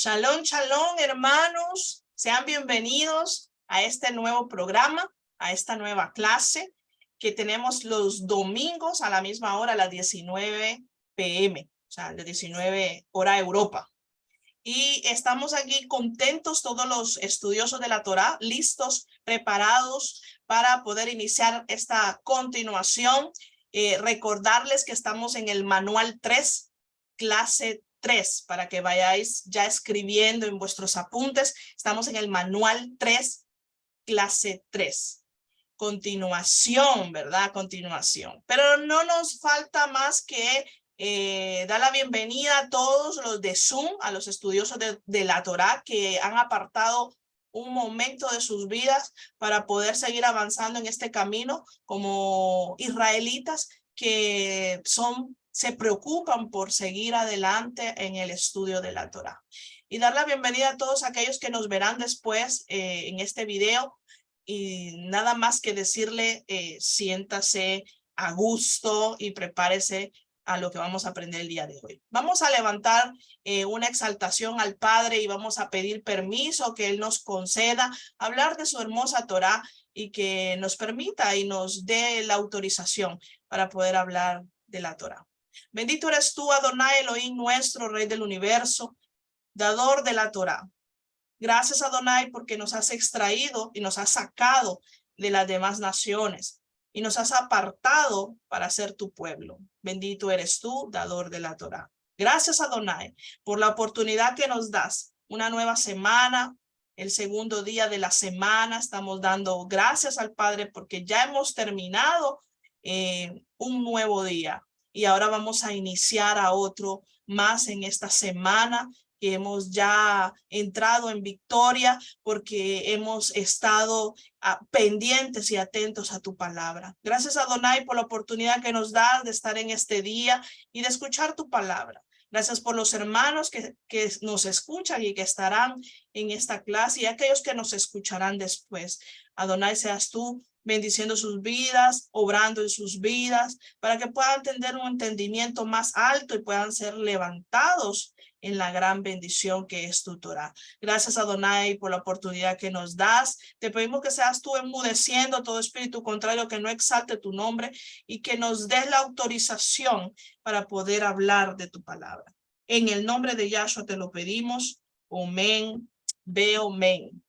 Shalom, shalom, hermanos. Sean bienvenidos a este nuevo programa, a esta nueva clase que tenemos los domingos a la misma hora, a las 19 p.m., o sea, de 19 hora Europa. Y estamos aquí contentos, todos los estudiosos de la Torá, listos, preparados para poder iniciar esta continuación. Recordarles que estamos en el manual 3, clase 3, para que vayáis ya escribiendo en vuestros apuntes. Estamos en el manual 3, clase 3. Continuación, ¿verdad? Continuación. Pero no nos falta más que dar la bienvenida a todos los de Zoom, a los estudiosos de la Torá que han apartado un momento de sus vidas para poder seguir avanzando en este camino como israelitas que se preocupan por seguir adelante en el estudio de la Torá. Y dar la bienvenida a todos aquellos que nos verán después en este video. Y nada más que decirle, siéntase a gusto y prepárese a lo que vamos a aprender el día de hoy. Vamos a levantar una exaltación al Padre y vamos a pedir permiso que Él nos conceda hablar de su hermosa Torá y que nos permita y nos dé la autorización para poder hablar de la Torá. Bendito eres tú, Adonai Elohim nuestro, Rey del universo, dador de la Torá. Gracias, Adonai, porque nos has extraído y nos has sacado de las demás naciones y nos has apartado para ser tu pueblo. Bendito eres tú, dador de la Torá. Gracias, Adonai, por la oportunidad que nos das. Una nueva semana, el segundo día de la semana. Estamos dando gracias al Padre porque ya hemos terminado un nuevo día y ahora vamos a iniciar a otro más en esta semana, que hemos ya entrado en victoria porque hemos estado pendientes y atentos a tu palabra. Gracias, Adonai, por la oportunidad que nos das de estar en este día y de escuchar tu palabra. Gracias por los hermanos que nos escuchan y que estarán en esta clase y aquellos que nos escucharán después. Adonai, seas tú bendiciendo sus vidas, obrando en sus vidas, para que puedan tener un entendimiento más alto y puedan ser levantados en la gran bendición que es tu Torá. Gracias, Adonai, por la oportunidad que nos das. Te pedimos que seas tú enmudeciendo todo espíritu contrario que no exalte tu nombre y que nos des la autorización para poder hablar de tu palabra. En el nombre de Yahshua te lo pedimos. Amén. Amén.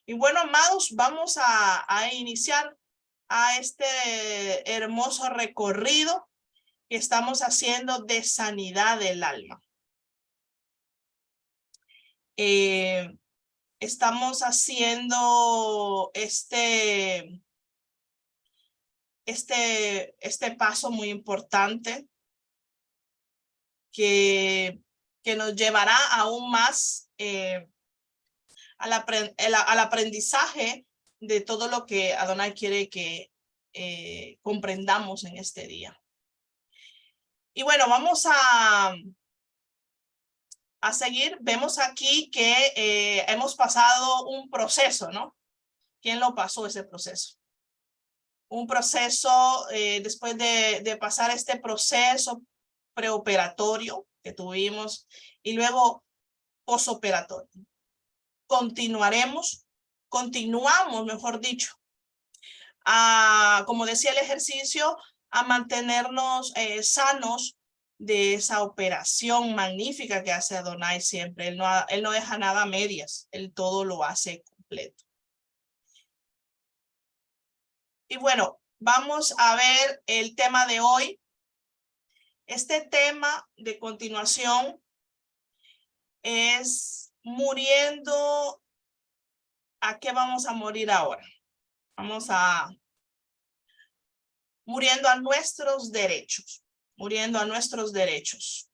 Y bueno, amados, vamos a iniciar a este hermoso recorrido que estamos haciendo de sanidad del alma. Estamos haciendo este paso muy importante que nos llevará aún más al aprendizaje de todo lo que Adonai quiere que comprendamos en este día. Y bueno, vamos a seguir. Vemos aquí que hemos pasado un proceso, ¿no? ¿Quién lo pasó ese proceso? Un proceso, después de pasar este proceso preoperatorio que tuvimos y luego posoperatorio. Continuamos, mejor dicho, como decía el ejercicio, a mantenernos sanos de esa operación magnífica que hace Adonai siempre. Él no deja nada a medias, él todo lo hace completo. Y bueno, vamos a ver el tema de hoy. Este tema de continuación es muriendo. ¿A qué vamos a morir ahora? Vamos a muriendo a nuestros derechos, muriendo a nuestros derechos.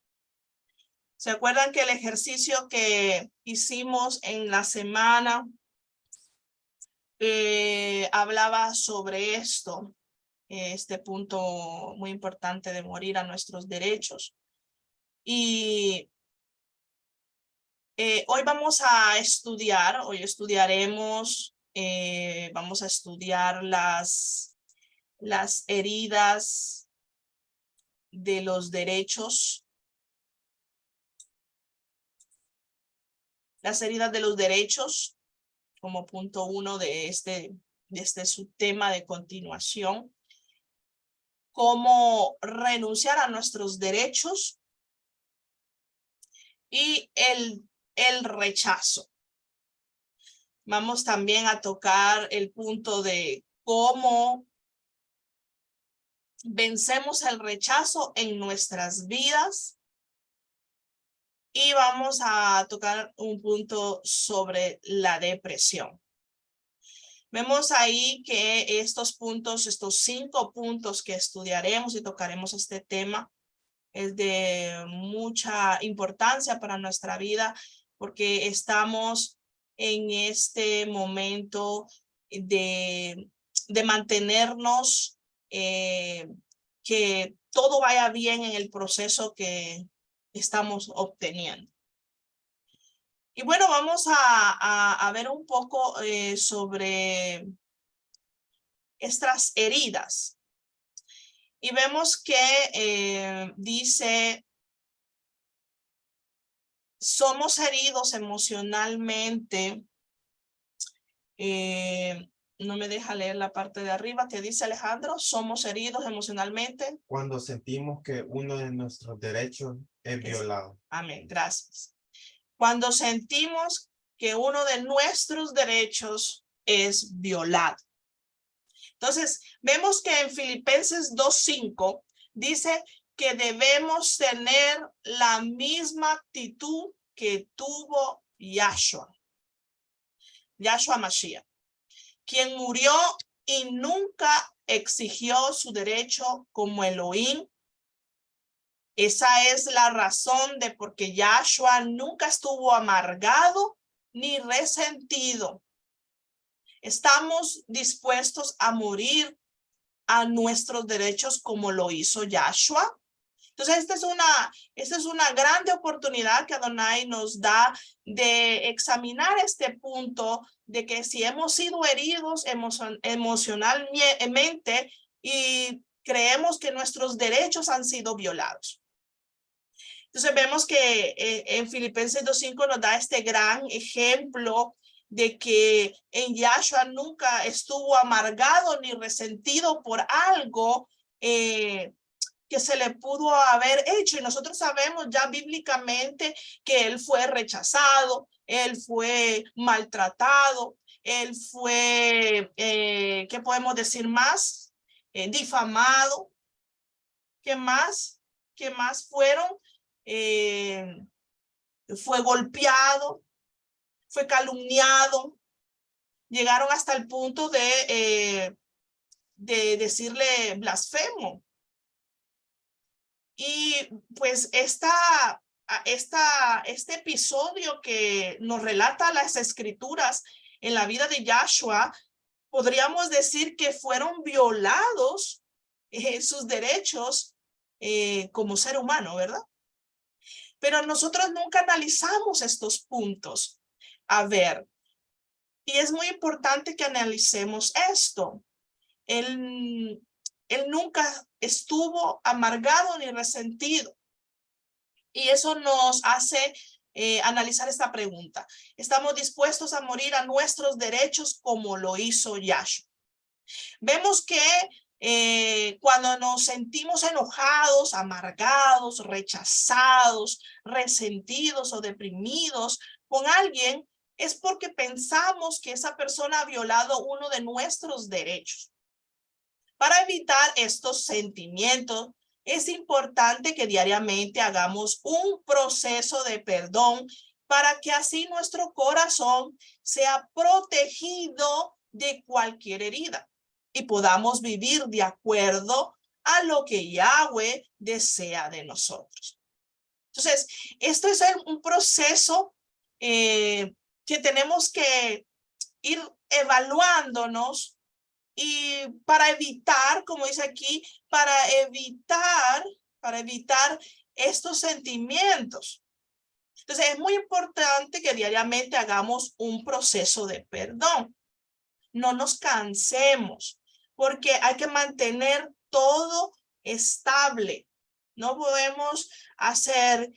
¿Se acuerdan que el ejercicio que hicimos en la semana hablaba sobre esto? Este punto muy importante de morir a nuestros derechos. Y hoy vamos a estudiar, vamos a estudiar las heridas de los derechos las heridas de los derechos, como punto 1 de este subtema de continuación. Cómo renunciar a nuestros derechos y el rechazo. Vamos también a tocar el punto de cómo vencemos el rechazo en nuestras vidas. Y vamos a tocar un punto sobre la depresión. Vemos ahí que estos 5 puntos que estudiaremos y tocaremos este tema es de mucha importancia para nuestra vida porque estamos en este momento de mantenernos, que todo vaya bien en el proceso que estamos obteniendo. Y bueno, vamos a ver un poco sobre estas heridas. Y vemos que dice, somos heridos emocionalmente. No me deja leer la parte de arriba que dice Alejandro, somos heridos emocionalmente. Cuando sentimos que uno de nuestros derechos es violado. Amén, gracias. Cuando sentimos que uno de nuestros derechos es violado. Entonces, vemos que en Filipenses 2:5 dice que debemos tener la misma actitud que tuvo Yahshua Mashiach, quien murió y nunca exigió su derecho como Elohim. Esa es la razón de por qué Yahshua nunca estuvo amargado ni resentido. Estamos dispuestos a morir a nuestros derechos como lo hizo Yahshua. Entonces, esta es una grande oportunidad que Adonai nos da de examinar este punto de que si hemos sido heridos emocionalmente y creemos que nuestros derechos han sido violados. Entonces, vemos que en Filipenses 2:5 nos da este gran ejemplo de que en Yahshua nunca estuvo amargado ni resentido por algo que se le pudo haber hecho. Y nosotros sabemos ya bíblicamente que él fue rechazado, él fue maltratado, él fue, ¿qué podemos decir más? Difamado. ¿Qué más? ¿Qué más fueron? Fue golpeado, fue calumniado. Llegaron hasta el punto de decirle blasfemo. Y pues este episodio que nos relata las escrituras en la vida de Yahshua, podríamos decir que fueron violados sus derechos como ser humano, ¿verdad? Pero nosotros nunca analizamos estos puntos. A ver, y es muy importante que analicemos esto. Él nunca estuvo amargado ni resentido. Y eso nos hace analizar esta pregunta. ¿Estamos dispuestos a morir a nuestros derechos como lo hizo Yahshua? Vemos que cuando nos sentimos enojados, amargados, rechazados, resentidos o deprimidos con alguien, es porque pensamos que esa persona ha violado uno de nuestros derechos. Para evitar estos sentimientos, es importante que diariamente hagamos un proceso de perdón para que así nuestro corazón sea protegido de cualquier herida y podamos vivir de acuerdo a lo que Yahweh desea de nosotros. Entonces, esto es un proceso que tenemos que ir evaluándonos. Y para evitar, como dice aquí, para evitar estos sentimientos. Entonces, es muy importante que diariamente hagamos un proceso de perdón. No nos cansemos, porque hay que mantener todo estable. No podemos hacer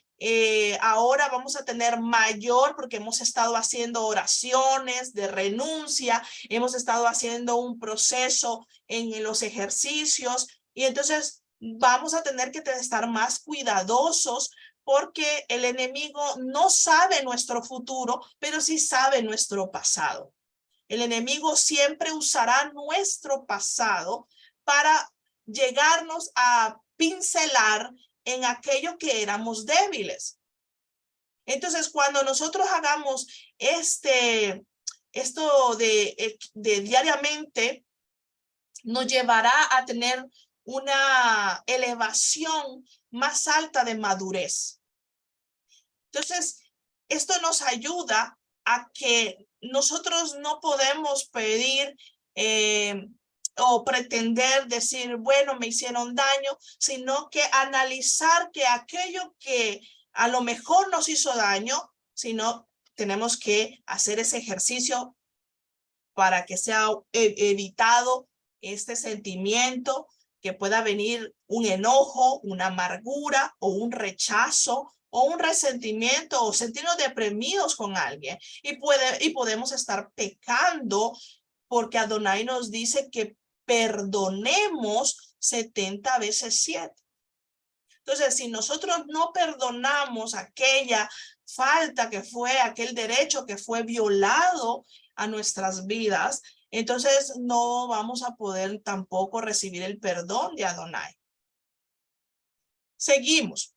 ahora vamos a tener mayor, porque hemos estado haciendo oraciones de renuncia, hemos estado haciendo un proceso en los ejercicios, y entonces vamos a tener que estar más cuidadosos, porque el enemigo no sabe nuestro futuro, pero sí sabe nuestro pasado. El enemigo siempre usará nuestro pasado para llegarnos a pincelar en aquello que éramos débiles. Entonces, cuando nosotros hagamos esto de diariamente, nos llevará a tener una elevación más alta de madurez. Entonces, esto nos ayuda a que nosotros no podemos pedir o pretender decir, bueno, me hicieron daño, sino que analizar que aquello que a lo mejor nos hizo daño, sino tenemos que hacer ese ejercicio para que sea evitado este sentimiento, que pueda venir un enojo, una amargura o un rechazo o un resentimiento o sentirnos deprimidos con alguien, y podemos estar pecando, porque Adonai nos dice que perdonemos 70 veces 7. Entonces, si nosotros no perdonamos aquella falta que fue, aquel derecho que fue violado a nuestras vidas, entonces no vamos a poder tampoco recibir el perdón de Adonai. Seguimos.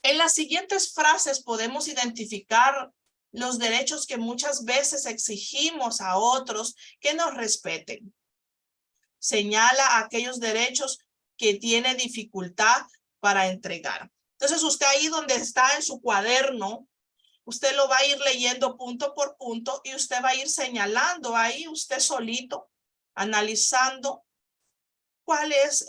En las siguientes frases podemos identificar los derechos que muchas veces exigimos a otros que nos respeten. Señala aquellos derechos que tiene dificultad para entregar. Entonces, usted ahí donde está en su cuaderno, usted lo va a ir leyendo punto por punto, y usted va a ir señalando ahí usted solito, analizando cuál es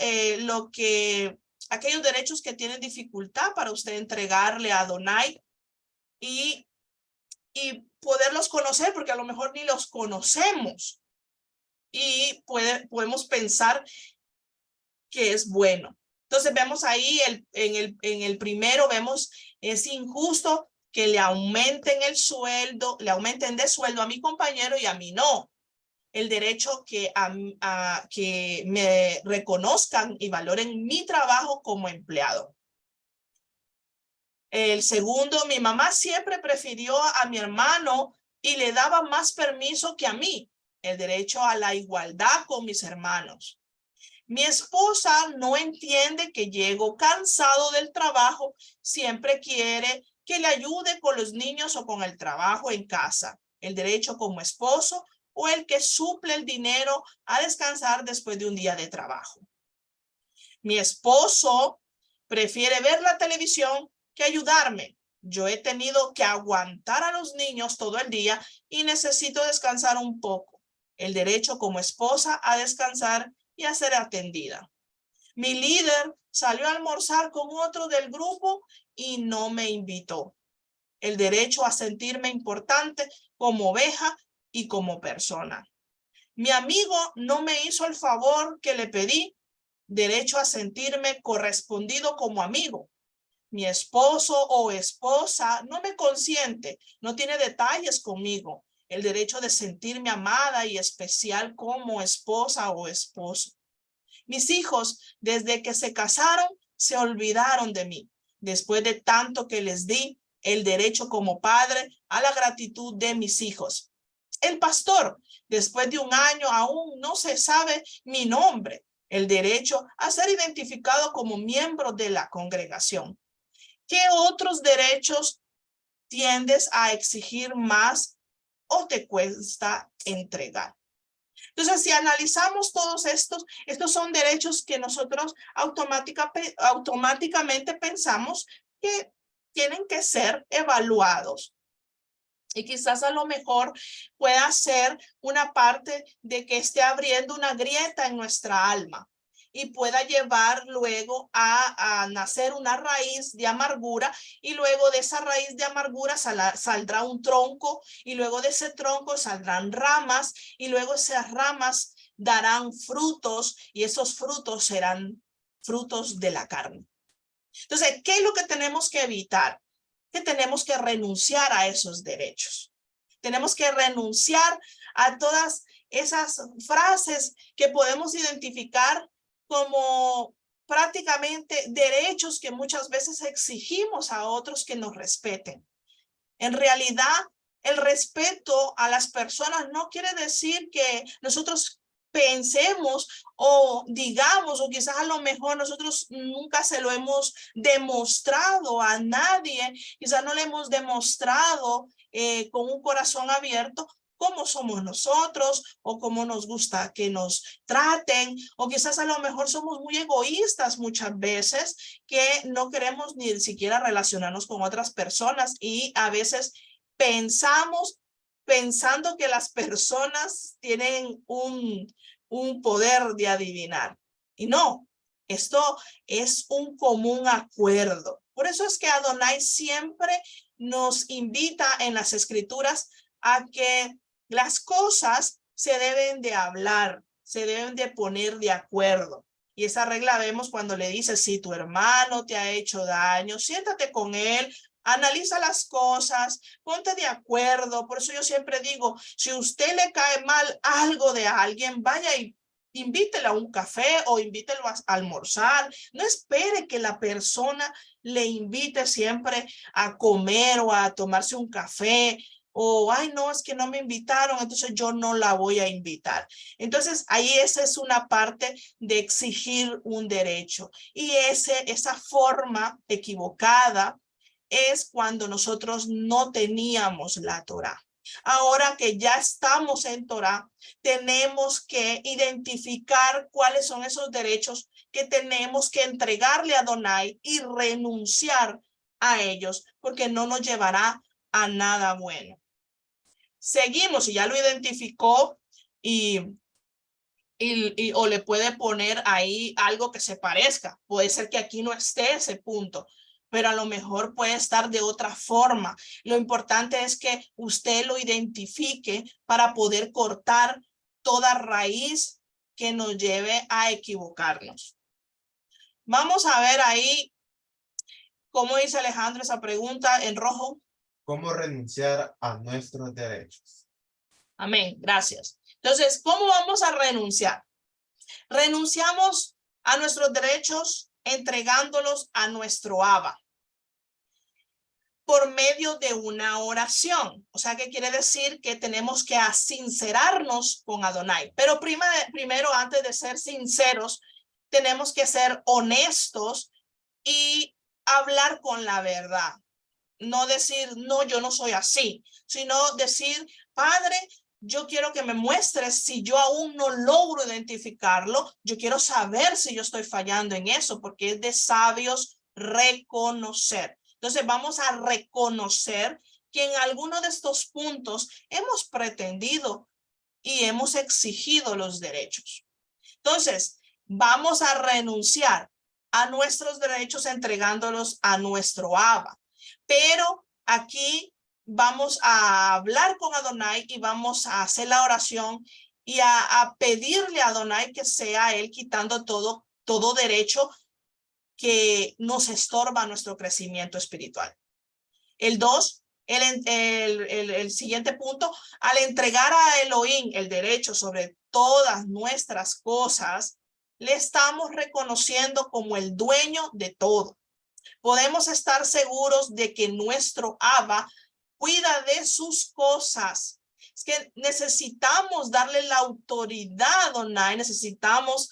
aquellos derechos que tienen dificultad para usted entregarle a Adonai, y poderlos conocer, porque a lo mejor ni los conocemos, y podemos pensar que es bueno. Entonces vemos ahí en el primero, vemos, es injusto que le aumenten de sueldo a mi compañero y a mí no. El derecho que me reconozcan y valoren mi trabajo como empleado. El segundo, mi mamá siempre prefirió a mi hermano y le daba más permiso que a mí. El derecho a la igualdad con mis hermanos. Mi esposa no entiende que llego cansado del trabajo, siempre quiere que le ayude con los niños o con el trabajo en casa. El derecho como esposo, o el que suple el dinero a descansar después de un día de trabajo. Mi esposo prefiere ver la televisión que ayudarme. Yo he tenido que aguantar a los niños todo el día y necesito descansar un poco. El derecho como esposa a descansar y a ser atendida. Mi líder salió a almorzar con otro del grupo y no me invitó. El derecho a sentirme importante como oveja y como persona. Mi amigo no me hizo el favor que le pedí. Derecho a sentirme correspondido como amigo. Mi esposo o esposa no me consiente, no tiene detalles conmigo. El derecho de sentirme amada y especial como esposa o esposo. Mis hijos, desde que se casaron, se olvidaron de mí. Después de tanto que les di, el derecho como padre a la gratitud de mis hijos. El pastor, después de un año aún no se sabe mi nombre. El derecho a ser identificado como miembro de la congregación. ¿Qué otros derechos tiendes a exigir más o te cuesta entregar? Entonces, si analizamos todos estos son derechos que nosotros automáticamente pensamos que tienen que ser evaluados. Y quizás a lo mejor pueda ser una parte de que esté abriendo una grieta en nuestra alma y pueda llevar luego a nacer una raíz de amargura, y luego de esa raíz de amargura saldrá un tronco, y luego de ese tronco saldrán ramas, y luego esas ramas darán frutos, y esos frutos serán frutos de la carne. Entonces, ¿qué es lo que tenemos que evitar? Que tenemos que renunciar a esos derechos. Tenemos que renunciar a todas esas frases que podemos identificar como prácticamente derechos que muchas veces exigimos a otros que nos respeten. En realidad, el respeto a las personas no quiere decir que nosotros pensemos o digamos, o quizás a lo mejor nosotros nunca se lo hemos demostrado a nadie, quizás no le hemos demostrado con un corazón abierto cómo somos nosotros o cómo nos gusta que nos traten, o quizás a lo mejor somos muy egoístas muchas veces que no queremos ni siquiera relacionarnos con otras personas y a veces pensando que las personas tienen un poder de adivinar. Y no, esto es un común acuerdo. Por eso es que Adonai siempre nos invita en las escrituras a que las cosas se deben de hablar, se deben de poner de acuerdo. Y esa regla vemos cuando le dice, si tu hermano te ha hecho daño, siéntate con él, analiza las cosas, ponte de acuerdo. Por eso yo siempre digo, si a usted le cae mal algo de alguien, vaya y invítelo a un café o invítelo a almorzar. No espere que la persona le invite siempre a comer o a tomarse un café. O, ay, no, es que no me invitaron, entonces yo no la voy a invitar. Entonces, ahí esa es una parte de exigir un derecho. Y esa forma equivocada es cuando nosotros no teníamos la Torá. Ahora que ya estamos en Torá, tenemos que identificar cuáles son esos derechos que tenemos que entregarle a Adonai y renunciar a ellos, porque no nos llevará a nada bueno. Seguimos, y ya lo identificó o le puede poner ahí algo que se parezca. Puede ser que aquí no esté ese punto, pero a lo mejor puede estar de otra forma. Lo importante es que usted lo identifique para poder cortar toda raíz que nos lleve a equivocarnos. Vamos a ver ahí cómo dice Alejandro esa pregunta en rojo. ¿Cómo renunciar a nuestros derechos? Amén, gracias. Entonces, ¿cómo vamos a renunciar? Renunciamos a nuestros derechos entregándolos a nuestro Abba por medio de una oración. O sea, ¿qué quiere decir? Que tenemos que sincerarnos con Adonai. Pero primero, antes de ser sinceros, tenemos que ser honestos y hablar con la verdad. No decir, no, yo no soy así, sino decir, Padre, yo quiero que me muestres si yo aún no logro identificarlo. Yo quiero saber si yo estoy fallando en eso, porque es de sabios reconocer. Entonces vamos a reconocer que en alguno de estos puntos hemos pretendido y hemos exigido los derechos. Entonces, vamos a renunciar a nuestros derechos entregándolos a nuestro Abba. Pero aquí vamos a hablar con Adonai y vamos a hacer la oración y a pedirle a Adonai que sea él quitando todo derecho que nos estorba nuestro crecimiento espiritual. El 2, el siguiente punto, al entregar a Elohim el derecho sobre todas nuestras cosas, le estamos reconociendo como el dueño de todo. Podemos estar seguros de que nuestro Abba cuida de sus cosas. Es que necesitamos darle la autoridad a Adonai, necesitamos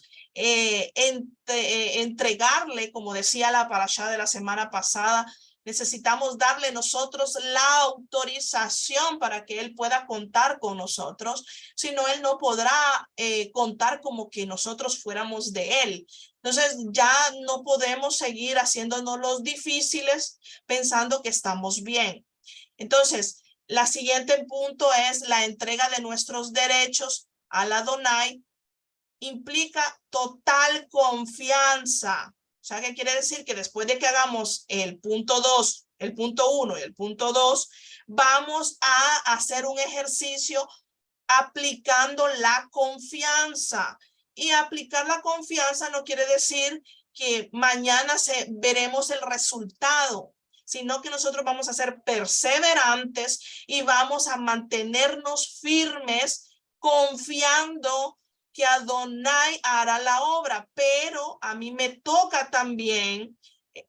entregarle, como decía la parashá de la semana pasada, necesitamos darle nosotros la autorización para que él pueda contar con nosotros, si no, él no podrá contar como que nosotros fuéramos de él. Entonces ya no podemos seguir haciéndonos los difíciles pensando que estamos bien. Entonces, la siguiente punto es la entrega de nuestros derechos al Adonai. Implica total confianza. O sea, ¿qué quiere decir? Que después de que hagamos el punto 2, el punto 1 y el punto 2, vamos a hacer un ejercicio aplicando la confianza. Y aplicar la confianza no quiere decir que mañana veremos el resultado, sino que nosotros vamos a ser perseverantes y vamos a mantenernos firmes, confiando que Adonai hará la obra. Pero a mí me toca también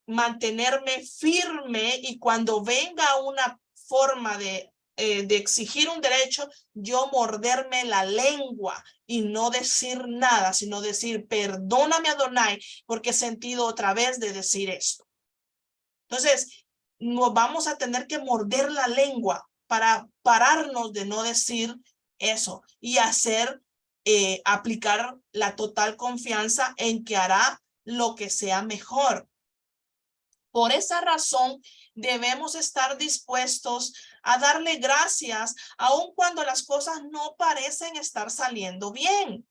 mantenerme firme, y cuando venga una forma de exigir un derecho, yo morderme la lengua y no decir nada, sino decir, perdóname Adonai, porque he sentido otra vez de decir esto. Entonces, nos vamos a tener que morder la lengua para pararnos de no decir eso y aplicar la total confianza en que hará lo que sea mejor. Por esa razón, debemos estar dispuestos a darle gracias, aun cuando las cosas no parecen estar saliendo bien.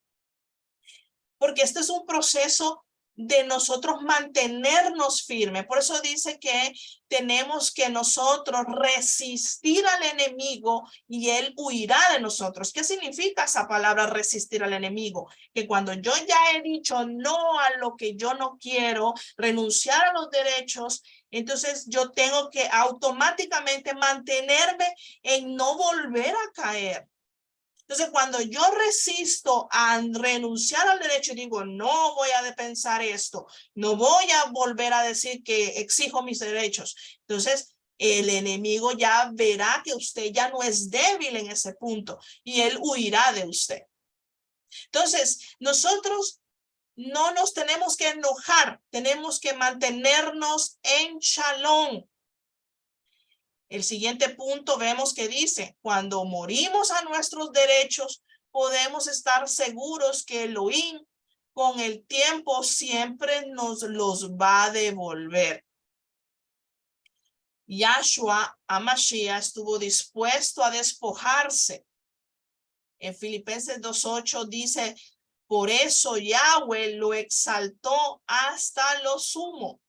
Porque este es un proceso de nosotros mantenernos firmes. Por eso dice que tenemos que nosotros resistir al enemigo y él huirá de nosotros. ¿Qué significa esa palabra resistir al enemigo? Que cuando yo ya he dicho no a lo que yo no quiero, renunciar a los derechos, entonces yo tengo que automáticamente mantenerme en no volver a caer. Entonces, cuando yo resisto a renunciar al derecho y digo, no voy a pensar esto, no voy a volver a decir que exijo mis derechos, entonces el enemigo ya verá que usted ya no es débil en ese punto y él huirá de usted. Entonces, nosotros no nos tenemos que enojar, tenemos que mantenernos en shalom. El siguiente punto vemos que dice, cuando morimos a nuestros derechos, podemos estar seguros que Elohim con el tiempo siempre nos los va a devolver. Yahshua HaMashiach estuvo dispuesto a despojarse. En Filipenses 2:8 dice, por eso Yahweh lo exaltó hasta lo sumo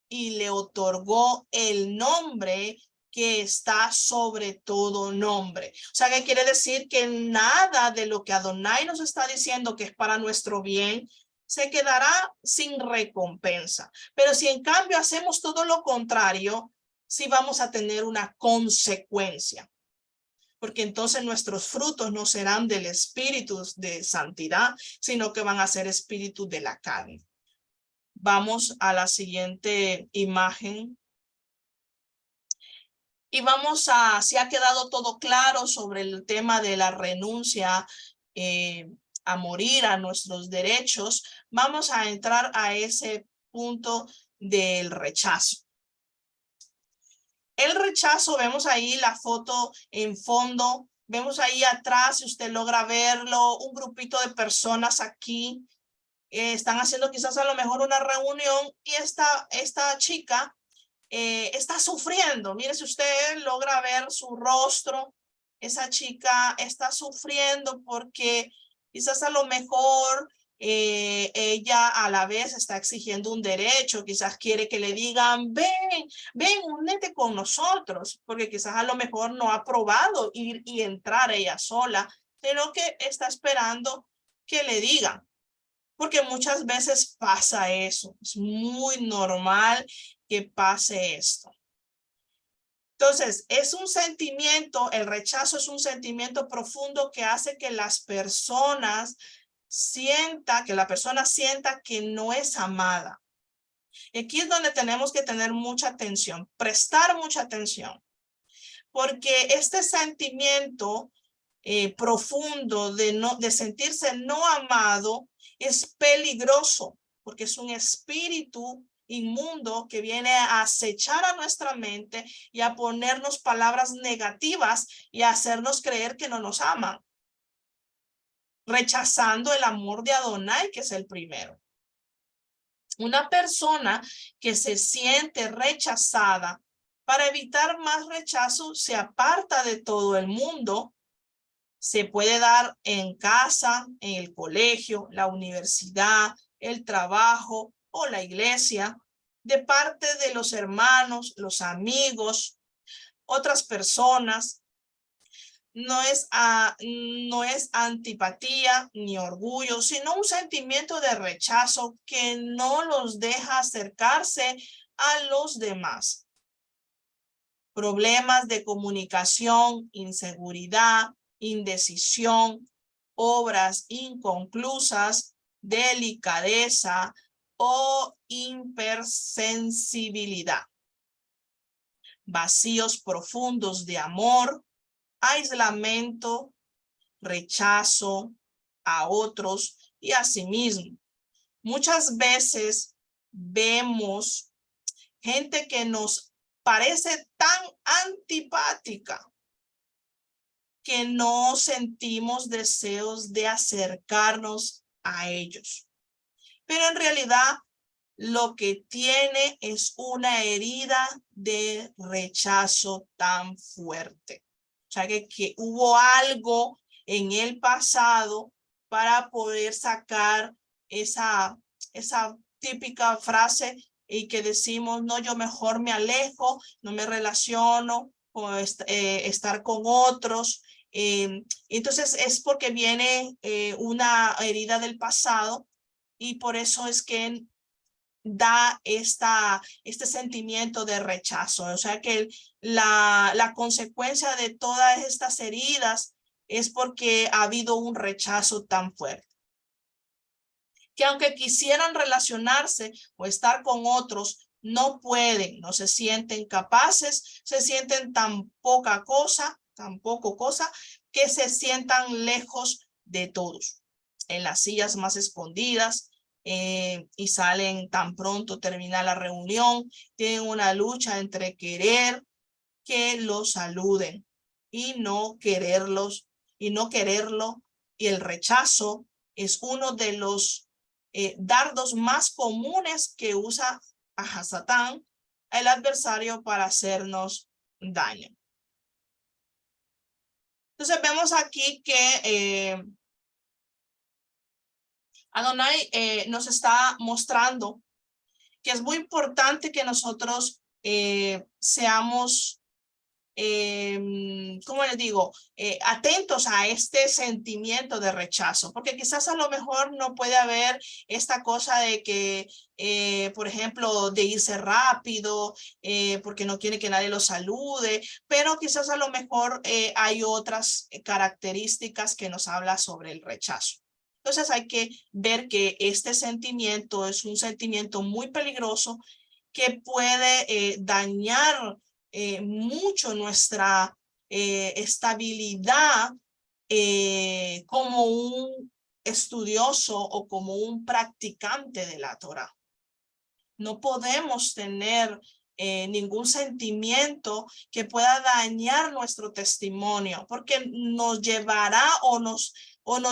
y le otorgó el nombre que está sobre todo nombre. O sea, ¿qué quiere decir? Que nada de lo que Adonai nos está diciendo que es para nuestro bien se quedará sin recompensa. Pero si en cambio hacemos todo lo contrario, sí vamos a tener una consecuencia. Porque entonces nuestros frutos no serán del espíritu de santidad, sino que van a ser espíritus de la carne. Vamos a la siguiente imagen. Y vamos a, si ha quedado todo claro sobre el tema de la renuncia a morir a nuestros derechos, vamos a entrar a ese punto del rechazo. El rechazo, vemos ahí la foto en fondo, vemos ahí atrás, si usted logra verlo, un grupito de personas aquí están haciendo quizás a lo mejor una reunión y esta chica está sufriendo. Mire, si usted logra ver su rostro, esa chica está sufriendo porque quizás a lo mejor ella a la vez está exigiendo un derecho, quizás quiere que le digan, ven, únete con nosotros, porque quizás a lo mejor no ha probado ir y entrar ella sola, sino que está esperando que le digan. Porque muchas veces pasa eso, es muy normal que pase esto. Entonces, es un sentimiento, el rechazo es un sentimiento profundo que hace que las personas que la persona sienta que no es amada. Y aquí es donde tenemos que tener mucha atención, prestar mucha atención, porque este sentimiento profundo de sentirse no amado es peligroso, porque es un espíritu inmundo que viene a acechar a nuestra mente y a ponernos palabras negativas y a hacernos creer que no nos aman, rechazando el amor de Adonai, que es el primero. Una persona que se siente rechazada, para evitar más rechazo, se aparta de todo el mundo. Se puede dar en casa, en el colegio, la universidad, el trabajo o la iglesia, de parte de los hermanos, los amigos, otras personas. no es antipatía ni orgullo, sino un sentimiento de rechazo que no los deja acercarse a los demás. Problemas de comunicación, inseguridad, indecisión, obras inconclusas, delicadeza o hipersensibilidad. Vacíos profundos de amor, aislamiento, rechazo a otros y a sí mismo. Muchas veces vemos gente que nos parece tan antipática que no sentimos deseos de acercarnos a ellos. Pero en realidad lo que tiene es una herida de rechazo tan fuerte. O sea que hubo algo en el pasado para poder sacar esa típica frase y que decimos, no, yo mejor me alejo, no me relaciono, o estar con otros. Entonces es porque viene una herida del pasado y por eso es que da este sentimiento de rechazo. O sea que la consecuencia de todas estas heridas es porque ha habido un rechazo tan fuerte. Que aunque quisieran relacionarse o estar con otros, no pueden, no se sienten capaces, se sienten tan poco cosa, que se sientan lejos de todos, en las sillas más escondidas, y salen tan pronto termina la reunión, tienen una lucha entre querer que los saluden y no quererlos, y no quererlo, y el rechazo es uno de los dardos más comunes que usa a Satán, el adversario, para hacernos daño. Entonces vemos aquí que Adonai nos está mostrando que es muy importante que nosotros seamos, ¿cómo les digo? Atentos a este sentimiento de rechazo, porque quizás a lo mejor no puede haber esta cosa de que, por ejemplo, de irse rápido, porque no quiere que nadie lo salude, pero quizás a lo mejor hay otras características que nos habla sobre el rechazo. Entonces hay que ver que este sentimiento es un sentimiento muy peligroso que puede dañar mucho nuestra estabilidad como un estudioso o como un practicante de la Torah. No podemos tener ningún sentimiento que pueda dañar nuestro testimonio, porque nos llevará o nos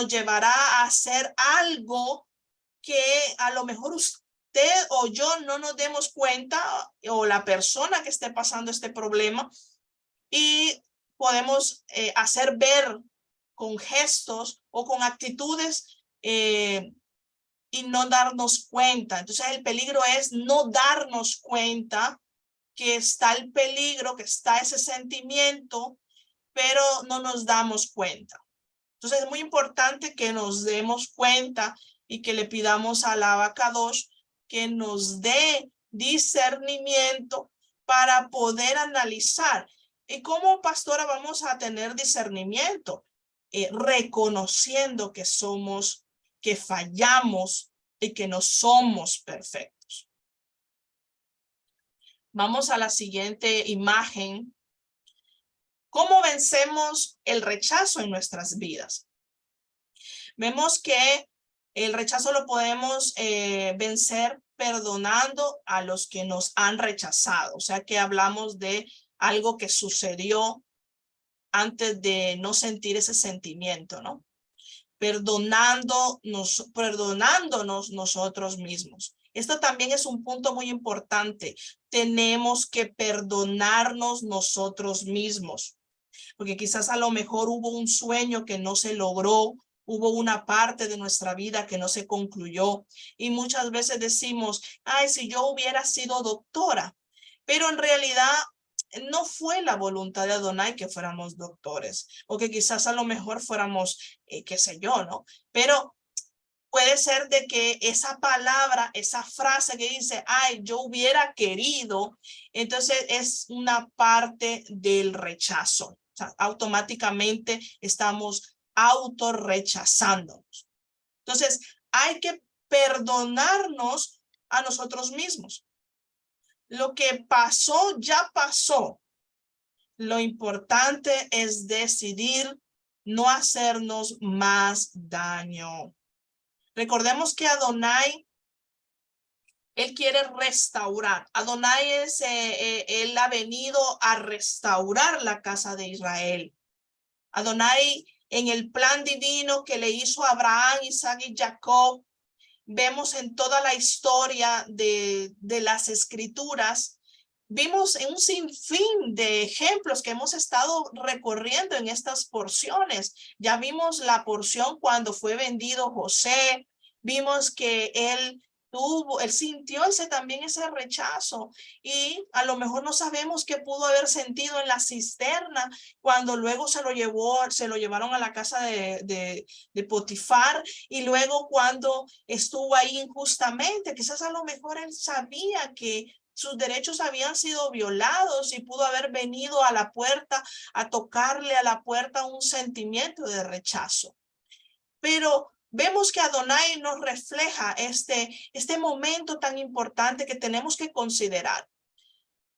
llevará a hacer algo que a lo mejor usted o yo no nos demos cuenta, o la persona que esté pasando este problema, y podemos hacer ver con gestos o con actitudes y no darnos cuenta. Entonces el peligro es no darnos cuenta que está el peligro, que está ese sentimiento, pero no nos damos cuenta. Entonces es muy importante que nos demos cuenta y que le pidamos al Abacadosh que nos dé discernimiento para poder analizar. ¿Y cómo, pastora, vamos a tener discernimiento? Reconociendo que somos, que fallamos y que no somos perfectos. Vamos a la siguiente imagen. ¿Cómo vencemos el rechazo en nuestras vidas? Vemos que el rechazo lo podemos vencer perdonando a los que nos han rechazado. O sea que hablamos de algo que sucedió antes de no sentir ese sentimiento, ¿no? Perdonándonos nosotros mismos. Esto también es un punto muy importante. Tenemos que perdonarnos nosotros mismos, porque quizás a lo mejor hubo un sueño que no se logró, hubo una parte de nuestra vida que no se concluyó, y muchas veces decimos, ay, si yo hubiera sido doctora, pero en realidad no fue la voluntad de Adonai que fuéramos doctores, o que quizás a lo mejor fuéramos, qué sé yo, ¿no? Pero puede ser de que esa palabra, esa frase que dice, ay, yo hubiera querido, entonces es una parte del rechazo. O sea, automáticamente estamos autorrechazándonos. Entonces, hay que perdonarnos a nosotros mismos. Lo que pasó, ya pasó. Lo importante es decidir no hacernos más daño. Recordemos que Adonai, él quiere restaurar. Adonai él ha venido a restaurar la casa de Israel. Adonai, en el plan divino que le hizo a Abraham, Isaac y Jacob, vemos en toda la historia de las escrituras, vimos en un sinfín de ejemplos que hemos estado recorriendo en estas porciones. Ya vimos la porción cuando fue vendido José, vimos que él sintió también ese rechazo, y a lo mejor no sabemos qué pudo haber sentido en la cisterna cuando luego se lo llevaron a la casa de Potifar, y luego cuando estuvo ahí injustamente, quizás a lo mejor él sabía que sus derechos habían sido violados y pudo haber venido a la puerta a tocarle a la puerta un sentimiento de rechazo. Pero vemos que Adonai nos refleja este momento tan importante que tenemos que considerar,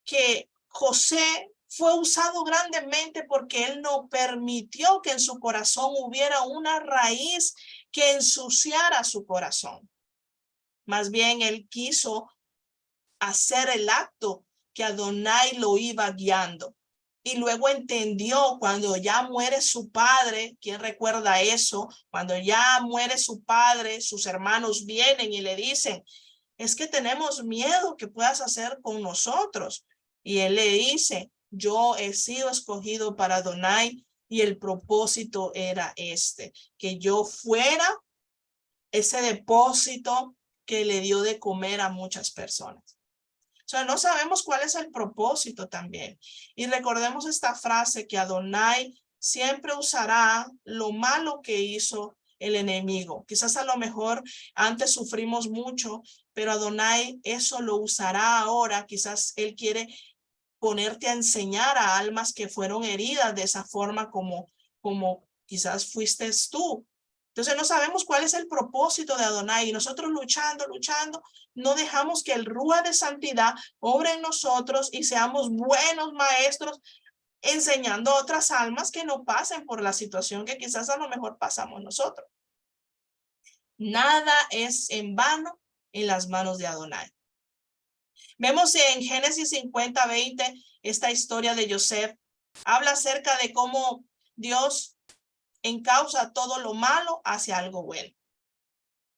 que José fue usado grandemente porque él no permitió que en su corazón hubiera una raíz que ensuciara su corazón. Más bien él quiso hacer el acto que Adonai lo iba guiando. Y luego entendió cuando ya muere su padre, ¿quién recuerda eso? Cuando ya muere su padre, sus hermanos vienen y le dicen, es que tenemos miedo que puedas hacer con nosotros. Y él le dice, yo he sido escogido para Adonai y el propósito era que yo fuera ese depósito que le dio de comer a muchas personas. O sea, no sabemos cuál es el propósito también. Y recordemos esta frase, que Adonai siempre usará lo malo que hizo el enemigo. Quizás a lo mejor antes sufrimos mucho, pero Adonai eso lo usará ahora. Quizás él quiere ponerte a enseñar a almas que fueron heridas de esa forma como quizás fuiste tú. Entonces no sabemos cuál es el propósito de Adonai, y nosotros luchando, no dejamos que el Rúa de santidad obre en nosotros y seamos buenos maestros enseñando a otras almas que no pasen por la situación que quizás a lo mejor pasamos nosotros. Nada es en vano en las manos de Adonai. Vemos en Génesis 50:20 esta historia de Joseph. Habla acerca de cómo Dios encausa todo lo malo hacia algo bueno.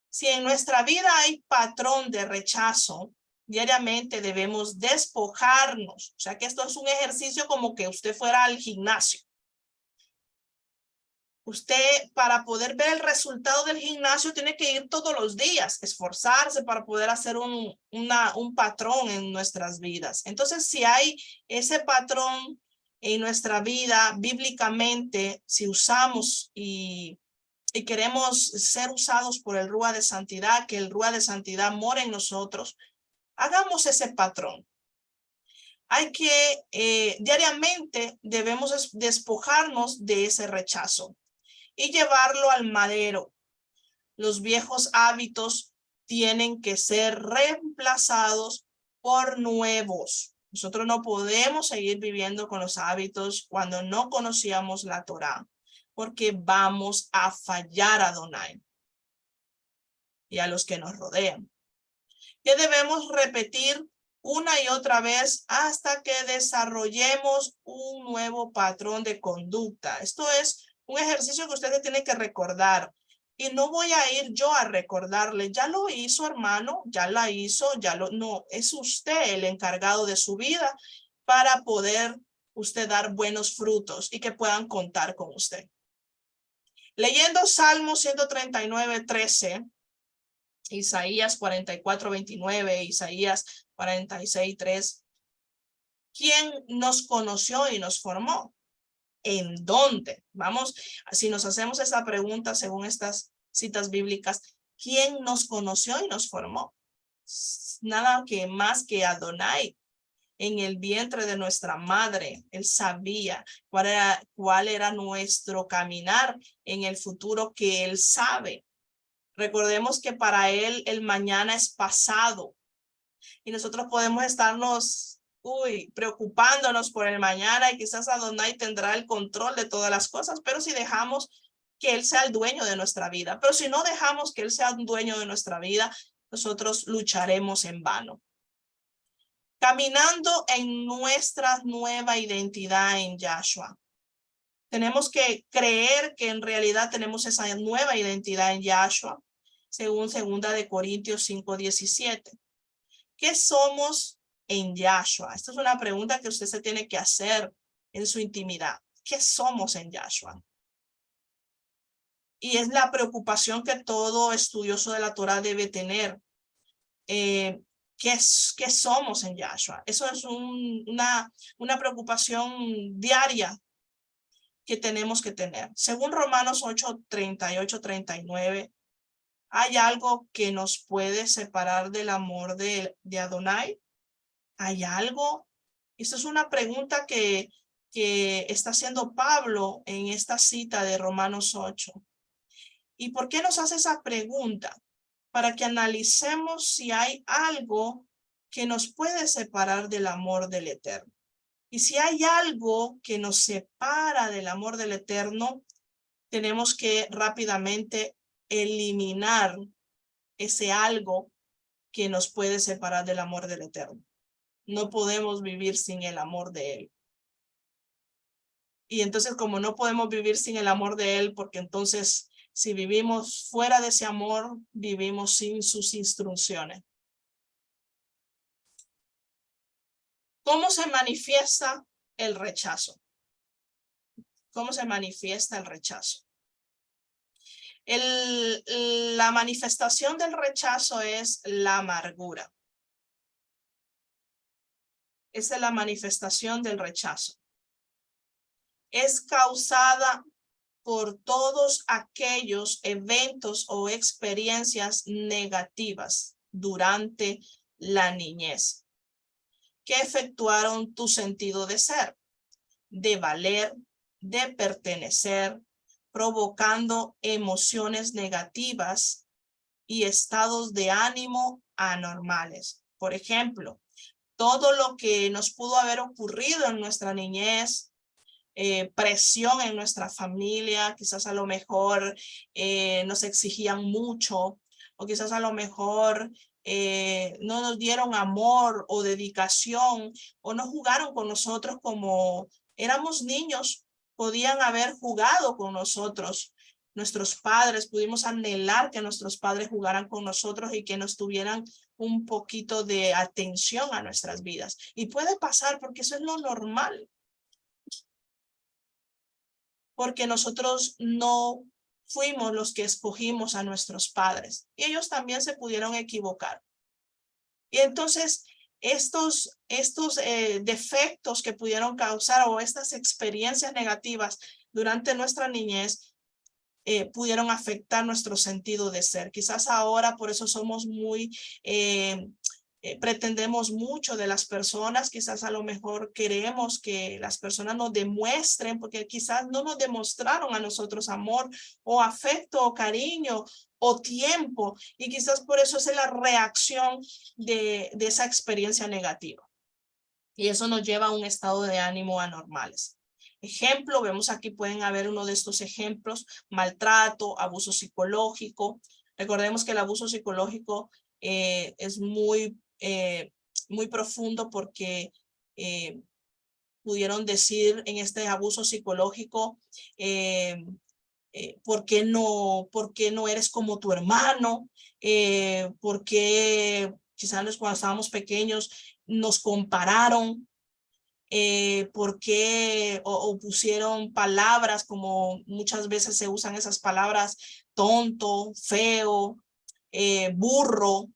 Si en nuestra vida hay patrón de rechazo, diariamente debemos despojarnos. O sea que esto es un ejercicio como que usted fuera al gimnasio. Usted, para poder ver el resultado del gimnasio, tiene que ir todos los días, esforzarse para poder hacer un patrón en nuestras vidas. Entonces, si hay ese patrón en nuestra vida, bíblicamente, si usamos y queremos ser usados por el Rúa de Santidad, que el Rúa de Santidad more en nosotros, hagamos ese patrón. Hay que, diariamente debemos despojarnos de ese rechazo y llevarlo al madero. Los viejos hábitos tienen que ser reemplazados por nuevos. Nosotros no podemos seguir viviendo con los hábitos cuando no conocíamos la Torá, porque vamos a fallar a Adonai y a los que nos rodean. Que debemos repetir una y otra vez hasta que desarrollemos un nuevo patrón de conducta. Esto es un ejercicio que ustedes tienen que recordar. Y no voy a ir yo a recordarle, ya lo hizo, hermano, ya la hizo, no, es usted el encargado de su vida para poder usted dar buenos frutos y que puedan contar con usted. Leyendo Salmo 139:13, Isaías 44:29, Isaías 46:3, ¿Quién nos conoció y nos formó? ¿En dónde? Vamos, si nos hacemos esa pregunta según estas citas bíblicas, ¿quién nos conoció y nos formó? Nada que más que Adonai. En el vientre de nuestra madre, Él sabía cuál era nuestro caminar en el futuro, que Él sabe. Recordemos que para Él el mañana es pasado y nosotros podemos estarnos preocupándonos por el mañana, y quizás Adonai tendrá el control de todas las cosas, pero si dejamos que Él sea el dueño de nuestra vida, pero si no dejamos que Él sea el dueño de nuestra vida, nosotros lucharemos en vano. Caminando en nuestra nueva identidad en Yahshua. Tenemos que creer que en realidad tenemos esa nueva identidad en Yahshua, según 2 Corintios 5:17. ¿Qué somos en Yahshua? Esta es una pregunta que usted se tiene que hacer en su intimidad. ¿Qué somos en Yahshua? Y es la preocupación que todo estudioso de la Torah debe tener. ¿Qué somos en Yahshua? Eso es una preocupación diaria que tenemos que tener. Según Romanos 8:38-39, ¿hay algo que nos puede separar del amor de Adonai? ¿Hay algo? Esta es una pregunta que está haciendo Pablo en esta cita de Romanos 8. ¿Y por qué nos hace esa pregunta? Para que analicemos si hay algo que nos puede separar del amor del Eterno. Y si hay algo que nos separa del amor del Eterno, tenemos que rápidamente eliminar ese algo que nos puede separar del amor del Eterno. No podemos vivir sin el amor de Él. Y entonces, como no podemos vivir sin el amor de Él, porque entonces si vivimos fuera de ese amor, vivimos sin sus instrucciones. ¿Cómo se manifiesta el rechazo? ¿Cómo se manifiesta el rechazo? La manifestación del rechazo es la amargura. Esa es la manifestación del rechazo. Es causada por todos aquellos eventos o experiencias negativas durante la niñez que efectuaron tu sentido de ser, de valer, de pertenecer, provocando emociones negativas y estados de ánimo anormales. Por ejemplo, todo lo que nos pudo haber ocurrido en nuestra niñez, presión en nuestra familia, quizás a lo mejor nos exigían mucho, o quizás a lo mejor no nos dieron amor o dedicación, o no jugaron con nosotros como éramos niños. Podían haber jugado con nosotros. Nuestros padres, pudimos anhelar que nuestros padres jugaran con nosotros y que nos tuvieran un poquito de atención a nuestras vidas. Y puede pasar porque eso es lo normal. Porque nosotros no fuimos los que escogimos a nuestros padres y ellos también se pudieron equivocar. Y entonces estos defectos que pudieron causar, o estas experiencias negativas durante nuestra niñez, pudieron afectar nuestro sentido de ser. Quizás ahora por eso somos muy pretendemos mucho de las personas. Quizás a lo mejor queremos que las personas nos demuestren, porque quizás no nos demostraron a nosotros amor o afecto o cariño o tiempo, y quizás por eso es la reacción de esa experiencia negativa, y eso nos lleva a un estado de ánimo anormales. Ejemplo, vemos aquí, pueden haber uno de estos ejemplos: maltrato, abuso psicológico. Recordemos que el abuso psicológico es muy profundo, porque pudieron decir en este abuso psicológico, ¿por qué no eres como tu hermano? ¿Por qué quizás cuando estábamos pequeños nos compararon? ¿Por qué o pusieron palabras, como muchas veces se usan esas palabras: tonto, feo, burro,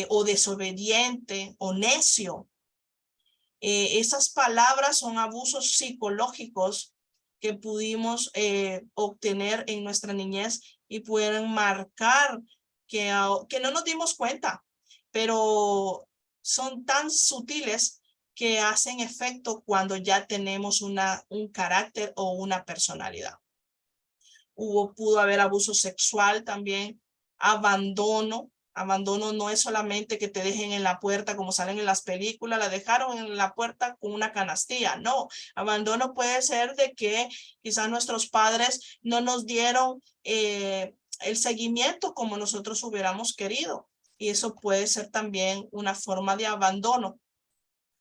o desobediente o necio? Esas palabras son abusos psicológicos que pudimos obtener en nuestra niñez y pueden marcar que no nos dimos cuenta, pero son tan sutiles que hacen efecto cuando ya tenemos un carácter o una personalidad. Pudo haber abuso sexual también, abandono. Abandono no es solamente que te dejen en la puerta como salen en las películas, la dejaron en la puerta con una canastilla. No, abandono puede ser de que quizás nuestros padres no nos dieron el seguimiento como nosotros hubiéramos querido. Y eso puede ser también una forma de abandono.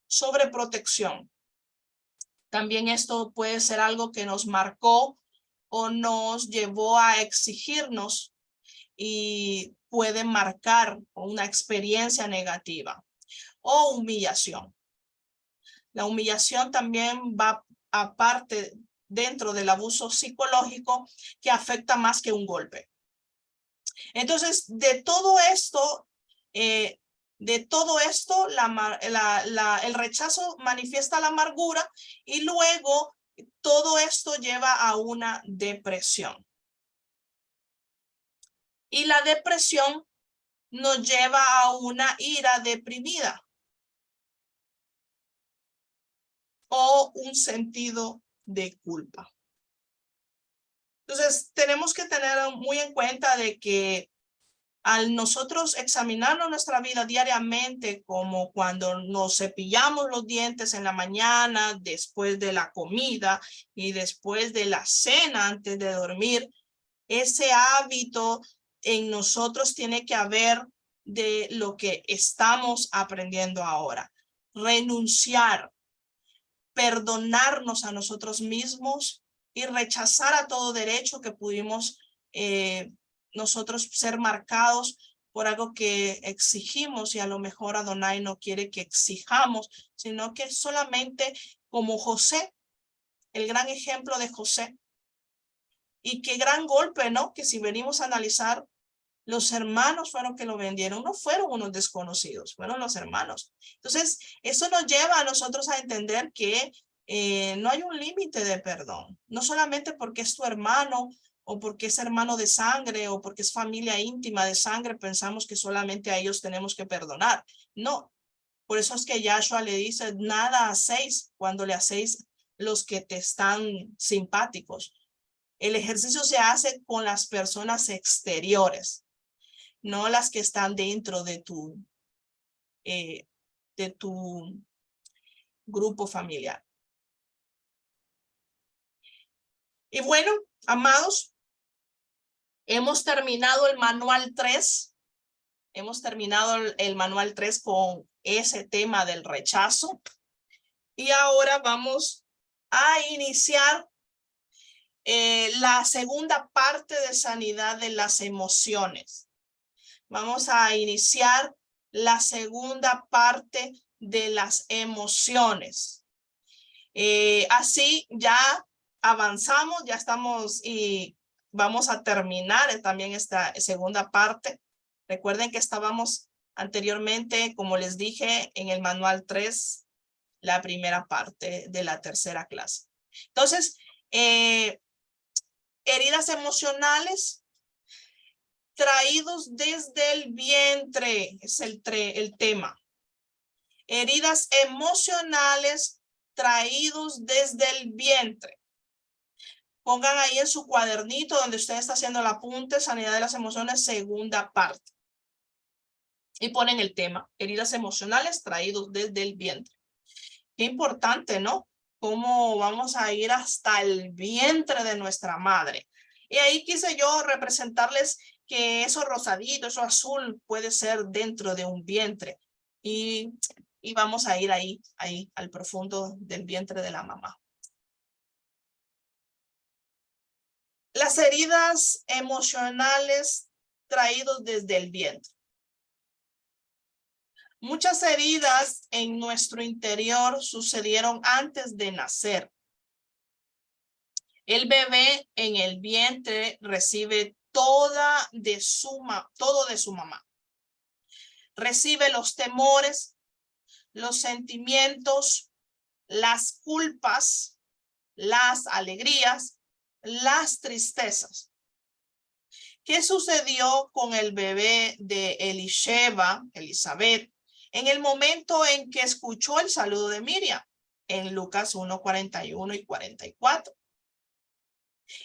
Sobreprotección. También esto puede ser algo que nos marcó o nos llevó a exigirnos y puede marcar una experiencia negativa. O humillación. La humillación también va aparte dentro del abuso psicológico que afecta más que un golpe. Entonces, de todo esto, el rechazo manifiesta la amargura y luego todo esto lleva a una depresión. Y la depresión nos lleva a una ira deprimida o un sentido de culpa. Entonces, tenemos que tener muy en cuenta de que al nosotros examinarnos nuestra vida diariamente, como cuando nos cepillamos los dientes en la mañana, después de la comida y después de la cena antes de dormir, ese hábito en nosotros tiene que haber de lo que estamos aprendiendo ahora. Renunciar, perdonarnos a nosotros mismos y rechazar a todo derecho que pudimos nosotros ser marcados por algo que exigimos y a lo mejor Adonai no quiere que exijamos, sino que solamente como José, el gran ejemplo de José. Y qué gran golpe, ¿no? Que si venimos a analizar, los hermanos fueron que lo vendieron, no fueron unos desconocidos, fueron los hermanos. Entonces, eso nos lleva a nosotros a entender que no hay un límite de perdón, no solamente porque es tu hermano o porque es hermano de sangre o porque es familia íntima de sangre, pensamos que solamente a ellos tenemos que perdonar. No, por eso es que Yahshua le dice, nada hacéis cuando le hacéis los que te están simpáticos. El ejercicio se hace con las personas exteriores, no las que están dentro de tu grupo familiar. Y bueno, amados, hemos terminado el manual 3. Hemos terminado el manual 3 con ese tema del rechazo. Y ahora vamos a iniciar la segunda parte de sanidad de las emociones. Vamos a iniciar la segunda parte de las emociones. Así ya avanzamos, ya estamos y vamos a terminar también esta segunda parte. Recuerden que estábamos anteriormente, como les dije, en el manual 3, la primera parte de la tercera clase. Entonces, heridas emocionales traídos desde el vientre, es el tema. Heridas emocionales traídos desde el vientre. Pongan ahí en su cuadernito donde usted está haciendo el apunte, sanidad de las emociones, segunda parte. Y ponen el tema, heridas emocionales traídos desde el vientre. Qué importante, ¿no? Cómo vamos a ir hasta el vientre de nuestra madre. Y ahí quise yo representarles que eso rosadito, eso azul puede ser dentro de un vientre. Y vamos a ir ahí al profundo del vientre de la mamá. Las heridas emocionales traídos desde el vientre. Muchas heridas en nuestro interior sucedieron antes de nacer. El bebé en el vientre recibe todo de su mamá. Recibe los temores, los sentimientos, las culpas, las alegrías, las tristezas. ¿Qué sucedió con el bebé de Elizabeth, en el momento en que escuchó el saludo de Miriam? En Lucas 1, 41 y 44.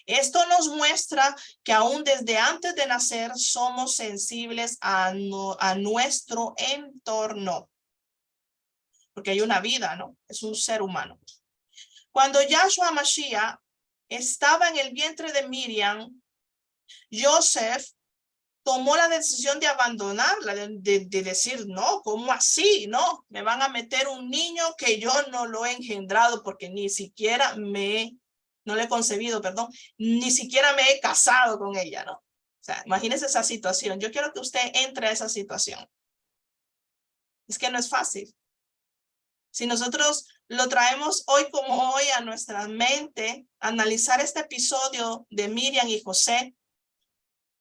Esto nos muestra que aún desde antes de nacer somos sensibles a nuestro entorno. Porque hay una vida, ¿no? Es un ser humano. Cuando Yahshua Mashiach estaba en el vientre de Miriam, Joseph tomó la decisión de abandonarla, de decir, no, ¿cómo así? No, me van a meter un niño que yo no lo he engendrado porque ni siquiera no le he concebido, perdón, ni siquiera me he casado con ella, ¿no? O sea, imagínese esa situación. Yo quiero que usted entre a esa situación. Es que no es fácil. Si nosotros lo traemos hoy como hoy a nuestra mente, analizar este episodio de Miriam y José,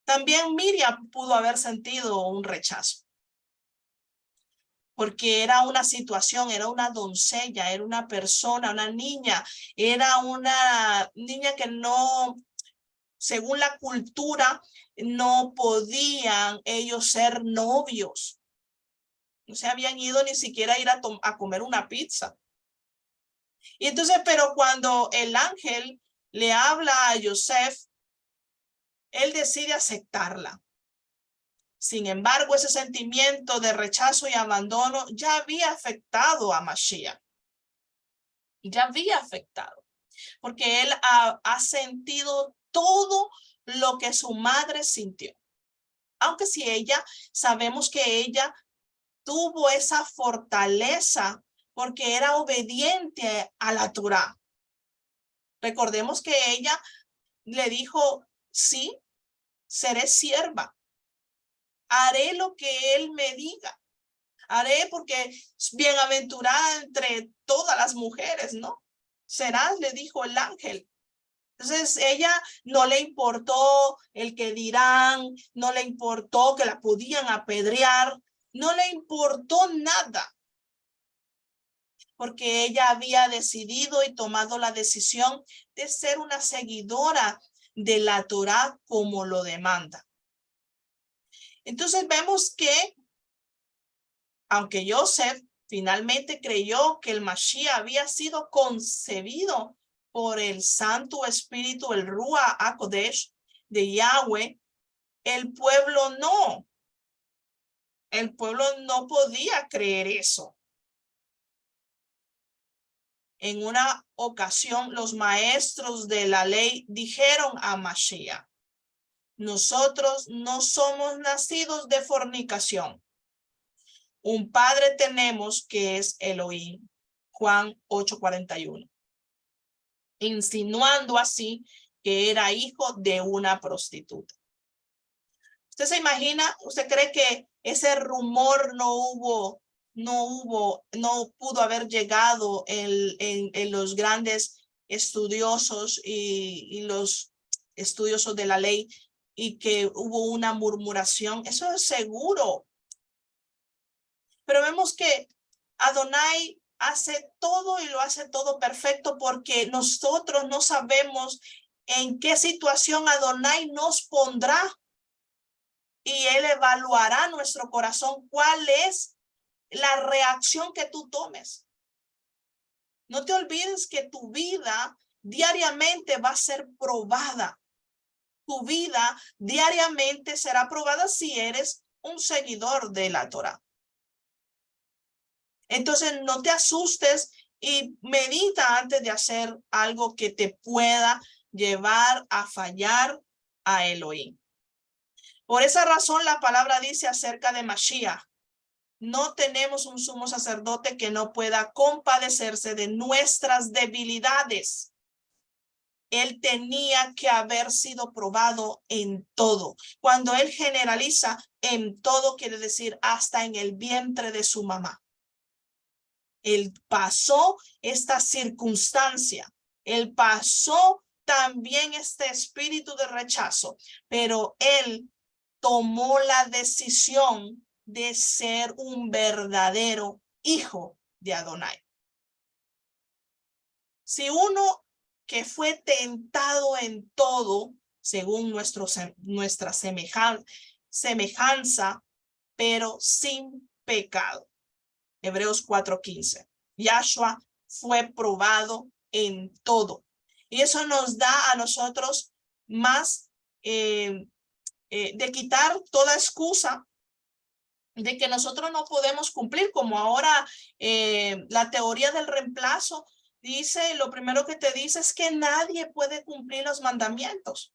también Miriam pudo haber sentido un rechazo. Porque era una situación, era una doncella, era una persona, una niña, era una niña que no, según la cultura, no podían ellos ser novios. No se habían ido ni siquiera a ir a comer una pizza. Y entonces, pero cuando el ángel le habla a Joseph, él decide aceptarla. Sin embargo, ese sentimiento de rechazo y abandono ya había afectado a Mashiach. Ya había afectado. Porque él ha sentido todo lo que su madre sintió. Aunque si sabemos que ella tuvo esa fortaleza porque era obediente a la Torá. Recordemos que ella le dijo, sí, seré sierva. Haré lo que él me diga. Haré porque es bienaventurada entre todas las mujeres, ¿no? Serás, le dijo el ángel. Entonces ella no le importó el que dirán, no le importó que la podían apedrear, no le importó nada. Porque ella había decidido y tomado la decisión de ser una seguidora de la Torá como lo demanda. Entonces vemos que, aunque Joseph finalmente creyó que el Mashiach había sido concebido por el Santo Espíritu, el Ruach HaKodesh de Yahweh, el pueblo no. El pueblo no podía creer eso. En una ocasión, los maestros de la ley dijeron a Mashiach, nosotros no somos nacidos de fornicación. Un padre tenemos que es Elohim. Juan 8:41. Insinuando así que era hijo de una prostituta. ¿Usted se imagina? ¿Usted cree que ese rumor no pudo haber llegado en los grandes estudiosos y los estudiosos de la ley y que hubo una murmuración? Eso es seguro. Pero vemos que Adonai hace todo y lo hace todo perfecto porque nosotros no sabemos en qué situación Adonai nos pondrá. Y él evaluará nuestro corazón. ¿Cuál es la reacción que tú tomes? No te olvides que tu vida diariamente va a ser probada. Tu vida diariamente será probada si eres un seguidor de la Torá. Entonces no te asustes y medita antes de hacer algo que te pueda llevar a fallar a Elohim. Por esa razón la palabra dice acerca de Mashiach, no tenemos un sumo sacerdote que no pueda compadecerse de nuestras debilidades. Él tenía que haber sido probado en todo. Cuando él generaliza en todo, quiere decir hasta en el vientre de su mamá. Él pasó esta circunstancia. Él pasó también este espíritu de rechazo, pero él tomó la decisión de ser un verdadero hijo de Adonai. Si uno que fue tentado en todo, según nuestra semejanza, pero sin pecado. Hebreos 4:15. Yahshua fue probado en todo. Y eso nos da a nosotros más de quitar toda excusa de que nosotros no podemos cumplir, como ahora la teoría del reemplazo dice, lo primero que te dice es que nadie puede cumplir los mandamientos.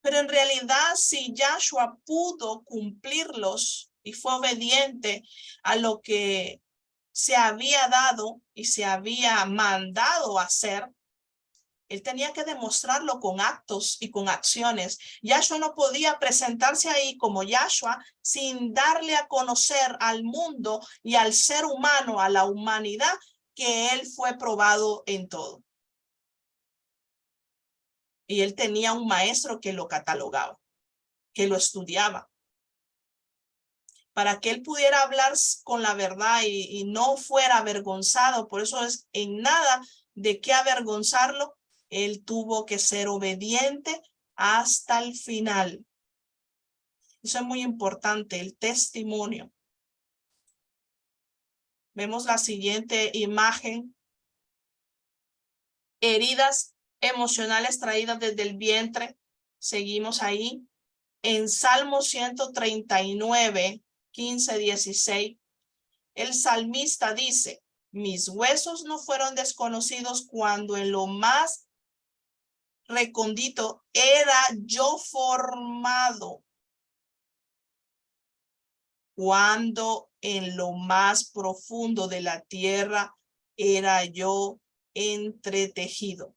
Pero en realidad, si Yahshua pudo cumplirlos y fue obediente a lo que se había dado y se había mandado hacer, él tenía que demostrarlo con actos y con acciones. Yahshua no podía presentarse ahí como Yahshua sin darle a conocer al mundo y al ser humano, a la humanidad, que él fue probado en todo. Y él tenía un maestro que lo catalogaba, que lo estudiaba, para que él pudiera hablar con la verdad y no fuera avergonzado. Por eso es en nada de qué avergonzarlo. Él tuvo que ser obediente hasta el final. Eso es muy importante, el testimonio. Vemos la siguiente imagen. Heridas emocionales traídas desde el vientre. Seguimos ahí. En Salmo 139, 15, 16, el salmista dice, mis huesos no fueron desconocidos cuando en lo más recóndito era yo formado, cuando en lo más profundo de la tierra era yo entretejido.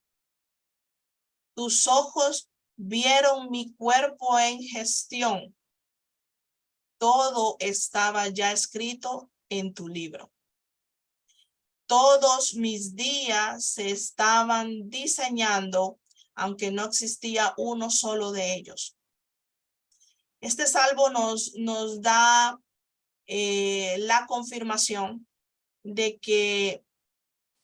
Tus ojos vieron mi cuerpo en gestión. Todo estaba ya escrito en tu libro. Todos mis días se estaban diseñando, aunque no existía uno solo de ellos. Este salmo nos da la confirmación de que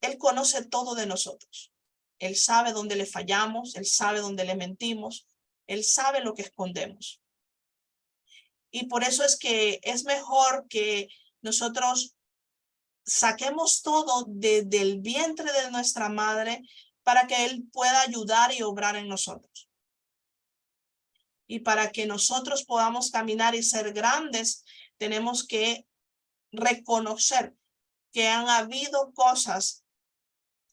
Él conoce todo de nosotros. Él sabe dónde le fallamos, Él sabe dónde le mentimos, Él sabe lo que escondemos. Y por eso es que es mejor que nosotros saquemos todo desde el vientre de nuestra madre para que Él pueda ayudar y obrar en nosotros. Y para que nosotros podamos caminar y ser grandes, tenemos que reconocer que han habido cosas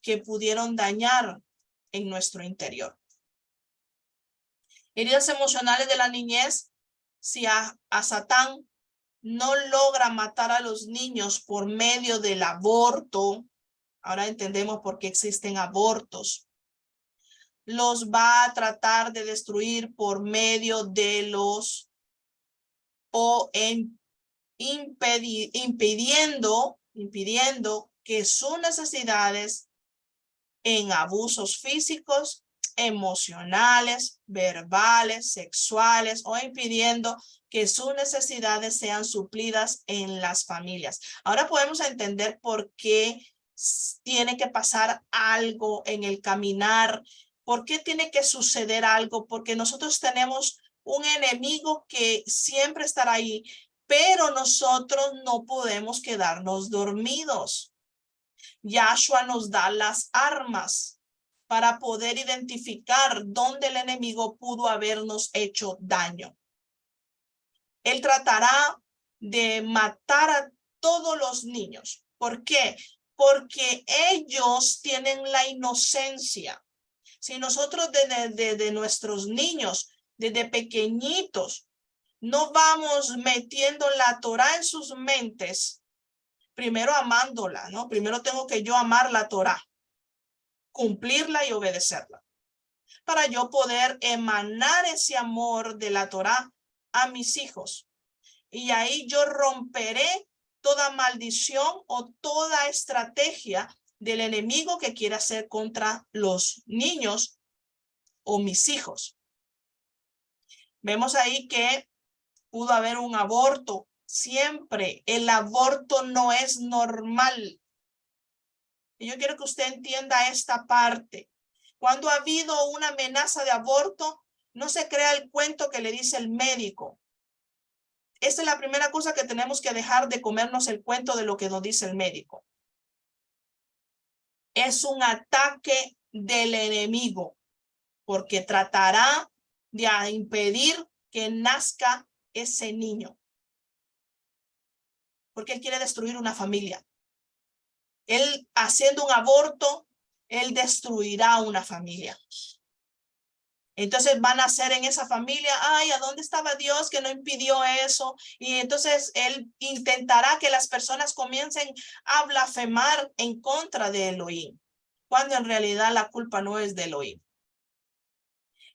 que pudieron dañar en nuestro interior. Heridas emocionales de la niñez. Si a Satán no logra matar a los niños por medio del aborto, ahora entendemos por qué existen abortos, los va a tratar de destruir por medio de los impidiendo que sus necesidades en abusos físicos, emocionales, verbales, sexuales, o impidiendo que sus necesidades sean suplidas en las familias. Ahora podemos entender por qué tiene que pasar algo en el caminar, por qué tiene que suceder algo, porque nosotros tenemos un enemigo que siempre estará ahí, pero nosotros no podemos quedarnos dormidos. Yahshua nos da las armas para poder identificar dónde el enemigo pudo habernos hecho daño. Él tratará de matar a todos los niños. ¿Por qué? Porque ellos tienen la inocencia. Si nosotros desde nuestros niños, desde pequeñitos, no vamos metiendo la Torá en sus mentes, primero amándola, ¿no? Primero tengo que yo amar la Torá, cumplirla y obedecerla, para yo poder emanar ese amor de la Torá a mis hijos. Y ahí yo romperé toda maldición o toda estrategia del enemigo que quiera hacer contra los niños o mis hijos. Vemos ahí que pudo haber un aborto. Siempre el aborto no es normal. Y yo quiero que usted entienda esta parte. Cuando ha habido una amenaza de aborto, no se crea el cuento que le dice el médico. Esta es la primera cosa que tenemos que dejar de comernos el cuento de lo que nos dice el médico. Es un ataque del enemigo, porque tratará de impedir que nazca ese niño. Porque él quiere destruir una familia. Él haciendo un aborto, él destruirá una familia. Entonces van a ser en esa familia, ay, ¿a dónde estaba Dios que no impidió eso? Y entonces él intentará que las personas comiencen a blasfemar en contra de Elohim, cuando en realidad la culpa no es de Elohim.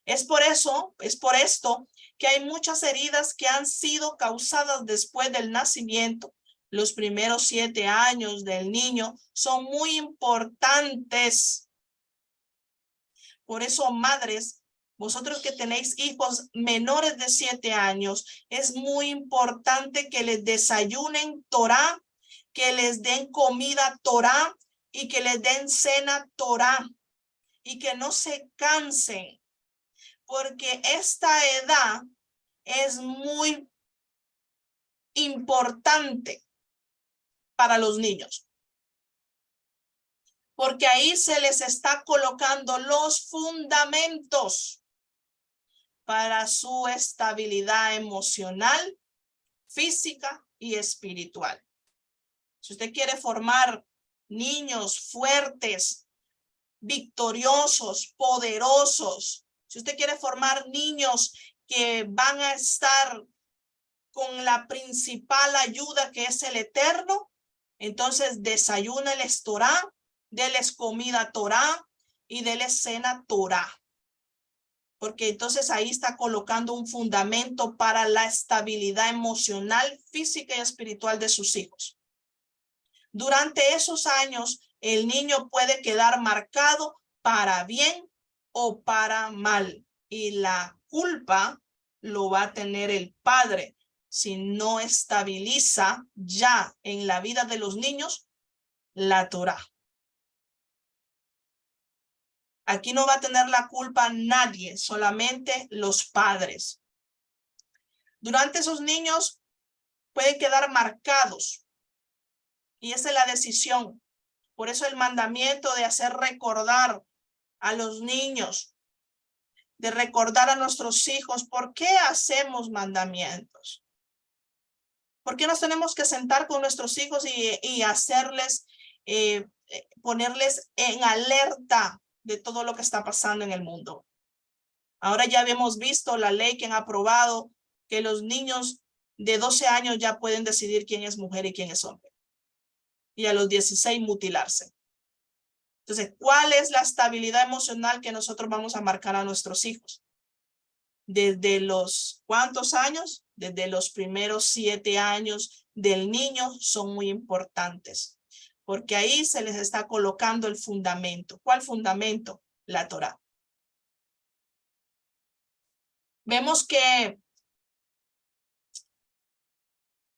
Es por esto que hay muchas heridas que han sido causadas después del nacimiento. Los primeros 7 años del niño son muy importantes. Por eso, madres, vosotros que tenéis hijos menores de 7 años, es muy importante que les desayunen Torá, que les den comida Torá y que les den cena Torá y que no se cansen, porque esta edad es muy importante para los niños, porque ahí se les está colocando los fundamentos para su estabilidad emocional, física y espiritual. Si usted quiere formar niños fuertes, victoriosos, poderosos, si usted quiere formar niños que van a estar con la principal ayuda que es el Eterno, entonces desayúneles Torá, deles comida Torá y deles cena Torá. Porque entonces ahí está colocando un fundamento para la estabilidad emocional, física y espiritual de sus hijos. Durante esos años, el niño puede quedar marcado para bien o para mal. Y la culpa lo va a tener el padre si no estabiliza ya en la vida de los niños la Torá. Aquí no va a tener la culpa nadie, solamente los padres. Durante esos niños pueden quedar marcados y esa es la decisión. Por eso el mandamiento de hacer recordar a los niños, de recordar a nuestros hijos. ¿Por qué hacemos mandamientos? ¿Por qué nos tenemos que sentar con nuestros hijos y hacerles, ponerles en alerta de todo lo que está pasando en el mundo? Ahora ya habíamos visto la ley que han aprobado, que los niños de 12 años ya pueden decidir quién es mujer y quién es hombre. Y a los 16 mutilarse. Entonces, ¿cuál es la estabilidad emocional que nosotros vamos a marcar a nuestros hijos? Desde los, ¿cuántos años? Desde los primeros 7 años del niño son muy importantes. Porque ahí se les está colocando el fundamento. ¿Cuál fundamento? La Torá. Vemos que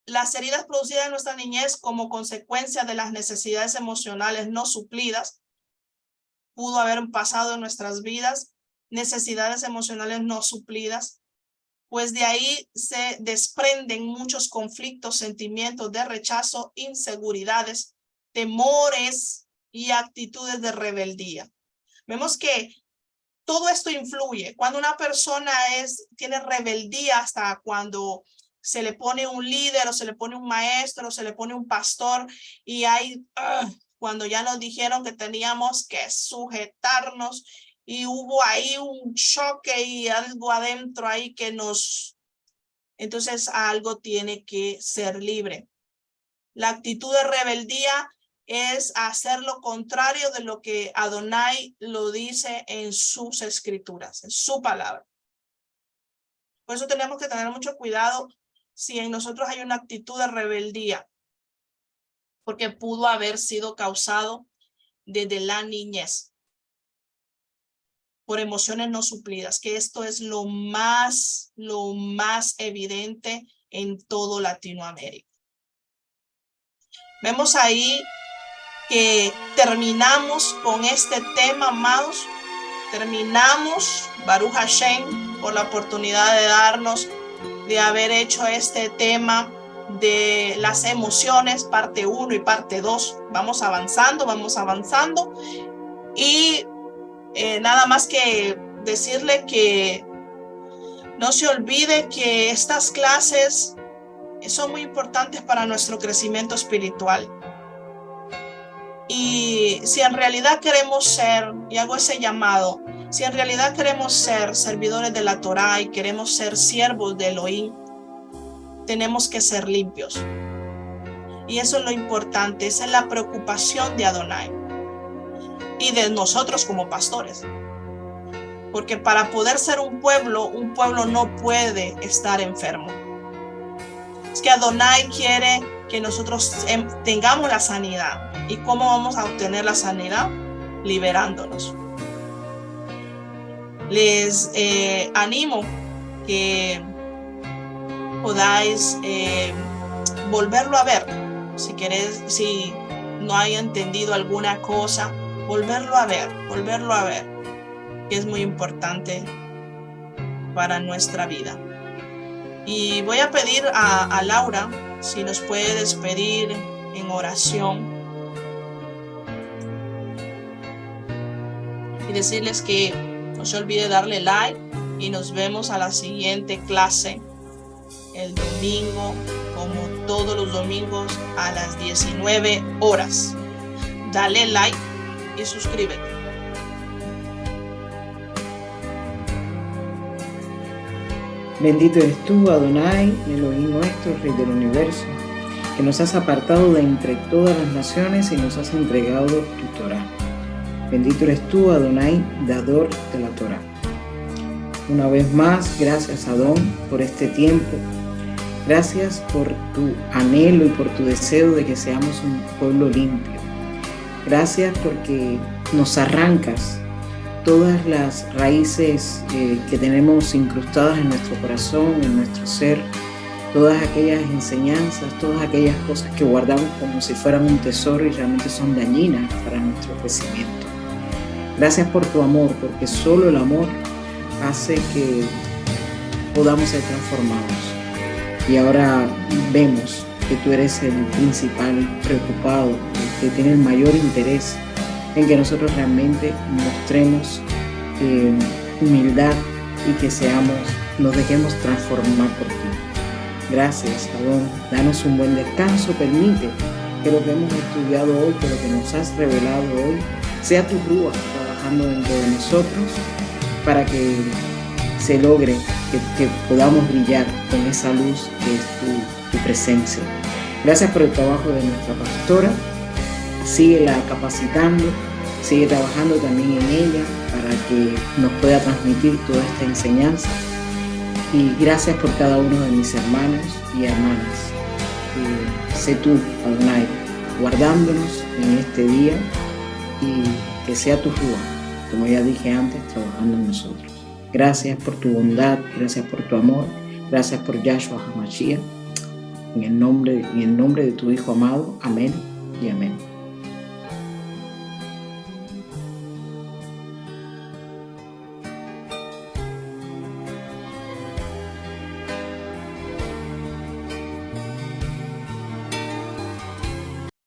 las heridas producidas en nuestra niñez como consecuencia de las necesidades emocionales no suplidas pudo haber pasado en nuestras vidas, necesidades emocionales no suplidas, pues de ahí se desprenden muchos conflictos, sentimientos de rechazo, inseguridades, temores y actitudes de rebeldía. Vemos que todo esto influye. Cuando una persona tiene rebeldía, hasta cuando se le pone un líder o se le pone un maestro o se le pone un pastor y hay, cuando ya nos dijeron que teníamos que sujetarnos y hubo ahí un choque y algo adentro ahí que entonces algo tiene que ser libre. La actitud de rebeldía es hacer lo contrario de lo que Adonai lo dice en sus escrituras, en su palabra. Por eso tenemos que tener mucho cuidado si en nosotros hay una actitud de rebeldía, porque pudo haber sido causado desde la niñez por emociones no suplidas, que esto es lo más evidente en todo Latinoamérica. Vemos ahí que terminamos con este tema, amados. Terminamos, Baruch Hashem, por la oportunidad de darnos, de haber hecho este tema de las emociones, parte 1 y parte 2. Vamos avanzando. Y nada más que decirle que no se olvide que estas clases son muy importantes para nuestro crecimiento espiritual. Y si en realidad queremos ser, y hago ese llamado, si en realidad queremos ser servidores de la Torá y queremos ser siervos de Elohim, tenemos que ser limpios. Y eso es lo importante, esa es la preocupación de Adonai y de nosotros como pastores. Porque para poder ser un pueblo no puede estar enfermo. Es que Adonai quiere que nosotros tengamos la sanidad. ¿Y cómo vamos a obtener la sanidad? Liberándonos. Les animo que podáis volverlo a ver. Si no hay entendido alguna cosa, volverlo a ver, que es muy importante para nuestra vida. Y voy a pedir a Laura si nos puede despedir en oración y decirles que no se olvide darle like y nos vemos a la siguiente clase el domingo, como todos los domingos a las 19 horas. Dale like y suscríbete. Bendito eres tú, Adonai, Elohim nuestro, Rey del universo, que nos has apartado de entre todas las naciones y nos has entregado tu Torá. Bendito eres tú, Adonai, dador de la Torá. Una vez más, gracias, Adón, por este tiempo. Gracias por tu anhelo y por tu deseo de que seamos un pueblo limpio. Gracias porque nos arrancas todas las raíces que tenemos incrustadas en nuestro corazón, en nuestro ser, todas aquellas enseñanzas, todas aquellas cosas que guardamos como si fueran un tesoro y realmente son dañinas para nuestro crecimiento. Gracias por tu amor, porque solo el amor hace que podamos ser transformados. Y ahora vemos que tú eres el principal preocupado, el que tiene el mayor interés en que nosotros realmente mostremos humildad y que nos dejemos transformar por ti. Gracias, Adón. Danos un buen descanso. Permite que lo que hemos estudiado hoy, que lo que nos has revelado hoy, sea tu Rúa trabajando dentro de nosotros para que se logre que podamos brillar con esa luz que es tu presencia. Gracias por el trabajo de nuestra pastora. Síguela capacitando, sigue trabajando también en ella para que nos pueda transmitir toda esta enseñanza. Y gracias por cada uno de mis hermanos y hermanas. Sé tú, Adonai, guardándonos en este día y que sea tu Rúa, como ya dije antes, trabajando en nosotros. Gracias por tu bondad, gracias por tu amor, gracias por Yahshua HaMashiach. En el nombre de tu Hijo amado, amén y amén.